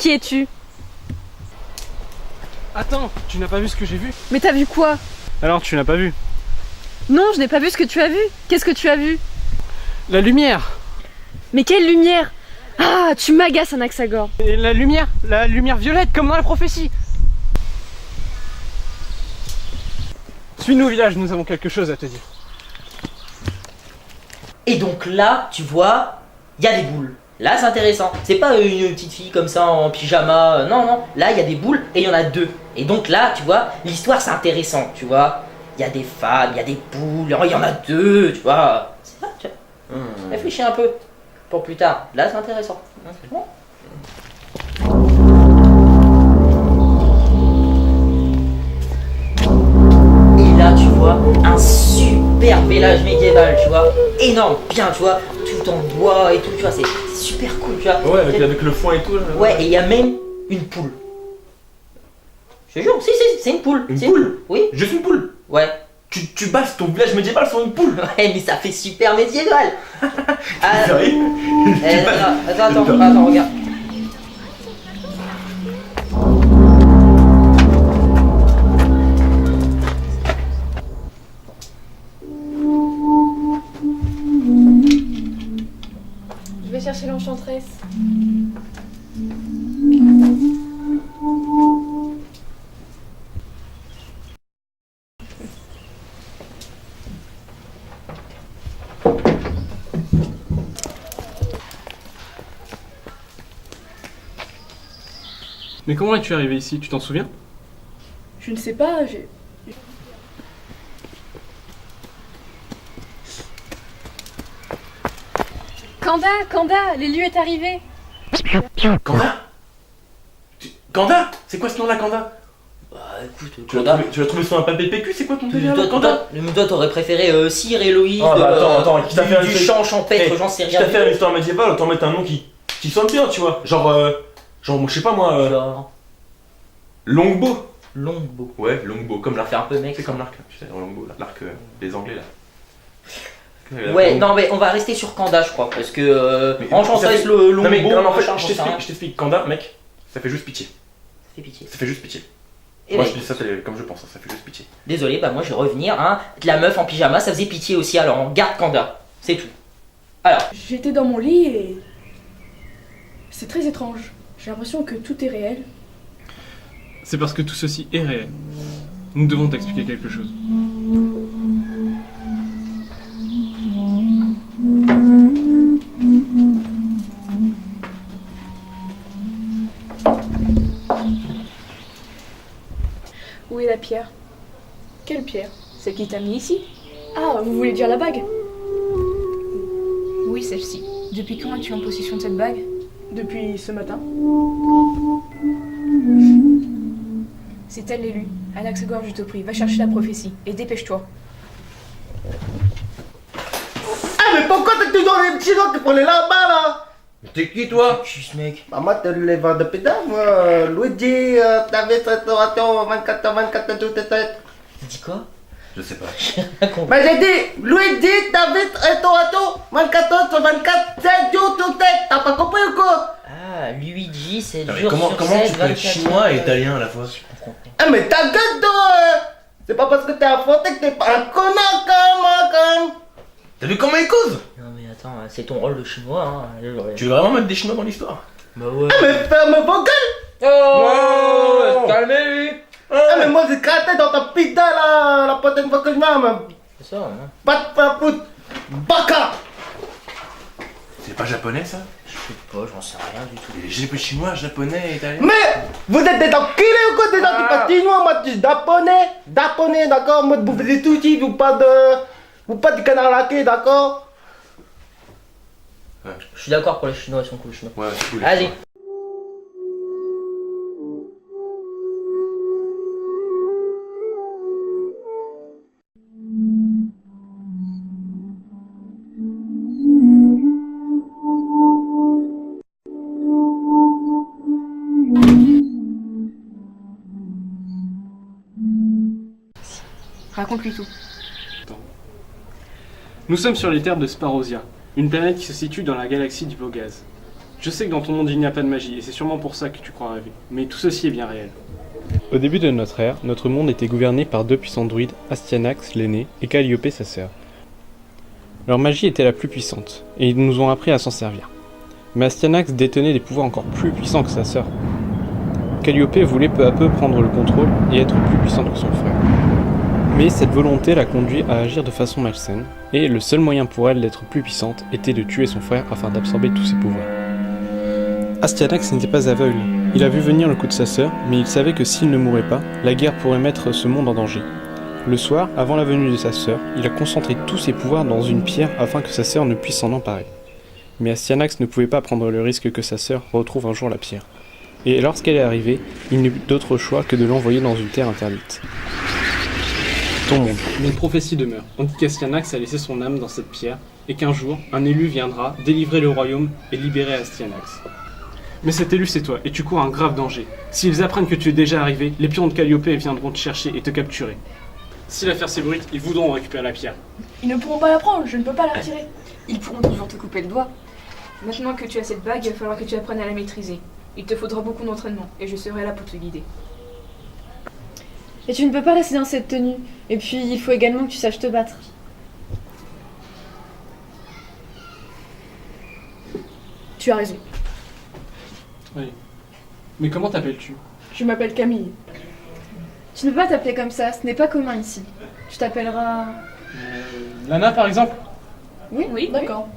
Qui es-tu? Attends, tu n'as pas vu ce que j'ai vu? Mais t'as vu quoi? Alors tu n'as pas vu? Non, je n'ai pas vu ce que tu as vu. Qu'est-ce que tu as vu? La lumière! Mais quelle lumière? Ah, tu m'agaces, Anaxagore. Et la lumière violette comme dans la prophétie! Suis-nous au village, nous avons quelque chose à te dire. Et donc là, tu vois, il y a des boules. Là, c'est intéressant. C'est pas une petite fille comme ça en pyjama. Non, non. Là, il y a des boules et il y en a deux. Et donc là, tu vois, l'histoire, c'est intéressant, tu vois. Il y a des femmes, il y a des poules, il y en a deux, tu vois. C'est ça, tu vois. Réfléchis un peu pour plus tard. Là, c'est intéressant. C'est bon. Et là, tu vois, un super village médiéval, tu vois. Énorme, bien, tu vois. Tout en bois et tout, tu vois. C'est super cool, tu vois. Ouais, avec le foin et tout. Là. Ouais, et il y a même une poule. Je te jure, si, c'est une poule. Une C'est poule? Oui. Juste une poule? Ouais. Tu bases ton village médiéval sur une poule? Ouais, mais ça fait super médiéval. Sérieux? Attends, regarde. Je vais chercher l'enchanteresse. Mais comment es-tu arrivé ici, tu t'en souviens? Je ne sais pas, j'ai... Kanda, l'élu est arrivé. Kanda? Kanda? C'est quoi ce nom là, Kanda? Bah écoute, Tu l'as trouvé sur un papier PQ, c'est quoi ton délire là, Kanda? Toi, t'aurais préféré Cyr, Héloïse, Ah bah attends, qui t'a fait du chant champêtre, j'en sais Qui t'a rien. fait une histoire médiévale, autant mettre un nom qui sonne bien, tu vois. Genre, je sais pas moi, Genre, Longbow. Longbow. Ouais, Longbow, comme l'arc. Fait un peu mec. C'est comme l'arc, là, tu sais, Longbow, là, l'arc des Anglais là. Ouais, non mais on va rester sur Kanda je crois, parce que Mais enchanteresse, Non Longbow, mais non, en fait, machin, je j'en sais rien. t'explique, Kanda, mec, ça fait juste pitié. Ça fait pitié. Ça fait juste pitié. Et Moi bah, je dis ça comme je pense, hein, ça fait juste pitié. désolé, bah moi je vais revenir, hein. De la meuf en pyjama, ça faisait pitié aussi, alors on garde Kanda. C'est tout. Alors, J'étais dans mon lit et... C'est très étrange. J'ai l'impression que tout est réel. C'est parce que tout ceci est réel. Nous devons t'expliquer quelque chose. Où est la pierre? Quelle pierre? Celle qui t'a mis ici? Ah, vous voulez dire la bague? Oui, celle-ci. Depuis quand es-tu en possession de cette bague? Depuis ce matin. C'est elle l'élu. Anaxagore, je te prie, va chercher la prophétie et dépêche-toi. Ah mais pourquoi t'es toujours les petits gens qui font les là-bas là? T'es qui toi? qui ce mec? Maman te les vend de pédale moi. Luigi, t'avais restauration 24h de toute tête. Tu dis quoi? Je sais pas. Mais j'ai dit, Luigi, t'avais restauration 24h/24, 7 jours toute tête. T'as pas compris ou quoi? Ah, Luigi, c'est Non, mais dur comment sur tu 16, peux être 24 chinois et italien à la fois? Ah mais ta gueule toi. C'est pas parce que t'es affronté que t'es pas un connard quand même. T'as vu comment ils causent? Non mais attends, c'est ton rôle de chinois, hein. Tu veux vraiment mettre des chinois dans l'histoire? Bah ouais. Ah mais ferme vos gueules. Oh, calmez-lui. Ah mais moi j'ai gratté dans ta pita là, la prochaine fois que je viens. C'est ça, hein. Pas de faire foutre. Baka. C'est pas japonais ça? Je sais pas, j'en sais rien du tout. Les chinois, japonais, italien. Mais vous êtes des enculés ou quoi? Des gens qui parlent chinois, moi je suis japonais, d'accord? Moi de bouffer des sushis, ou pas du canard laqué, d'accord? Je suis d'accord pour les chinois, ils sont cool les chinois. Ouais, c'est cool. les Vas-y. chinois. Raconte-lui tout. Nous sommes sur les terres de Sparosia, une planète qui se situe dans la galaxie du Vogaz. Je sais que dans ton monde il n'y a pas de magie, et c'est sûrement pour ça que tu crois rêver. Mais tout ceci est bien réel. Au début de notre ère, notre monde était gouverné par deux puissants druides, Astyanax l'aîné et Calliope sa sœur. Leur magie était la plus puissante, et ils nous ont appris à s'en servir. Mais Astyanax détenait des pouvoirs encore plus puissants que sa sœur. Calliope voulait peu à peu prendre le contrôle et être plus puissante que son frère. Mais cette volonté l'a conduit à agir de façon malsaine, et le seul moyen pour elle d'être plus puissante était de tuer son frère afin d'absorber tous ses pouvoirs. Astyanax n'était pas aveugle. Il a vu venir le coup de sa sœur, mais il savait que s'il ne mourait pas, la guerre pourrait mettre ce monde en danger. Le soir, avant la venue de sa sœur, il a concentré tous ses pouvoirs dans une pierre afin que sa sœur ne puisse s'en emparer. Mais Astyanax ne pouvait pas prendre le risque que sa sœur retrouve un jour la pierre. Et lorsqu'elle est arrivée, il n'eut d'autre choix que de l'envoyer dans une terre interdite. Ton monde. Mais une prophétie demeure. On dit qu'Astyanax a laissé son âme dans cette pierre, et qu'un jour, un élu viendra délivrer le royaume et libérer Astyanax. Mais cet élu c'est toi, et tu cours un grave danger. S'ils apprennent que tu es déjà arrivé, les pions de Calliope viendront te chercher et te capturer. Si l'affaire s'ébruite, ils voudront récupérer la pierre. Ils ne pourront pas la prendre, je ne peux pas la retirer. Ils pourront toujours te couper le doigt. Maintenant que tu as cette bague, il va falloir que tu apprennes à la maîtriser. Il te faudra beaucoup d'entraînement, et je serai là pour te guider. Et tu ne peux pas rester dans cette tenue. Et puis, il faut également que tu saches te battre. Tu as raison. Oui. Mais comment t'appelles-tu? Je m'appelle Camille. Tu ne peux pas t'appeler comme ça, ce n'est pas commun ici. Tu t'appelleras... Lana par exemple? Oui, d'accord.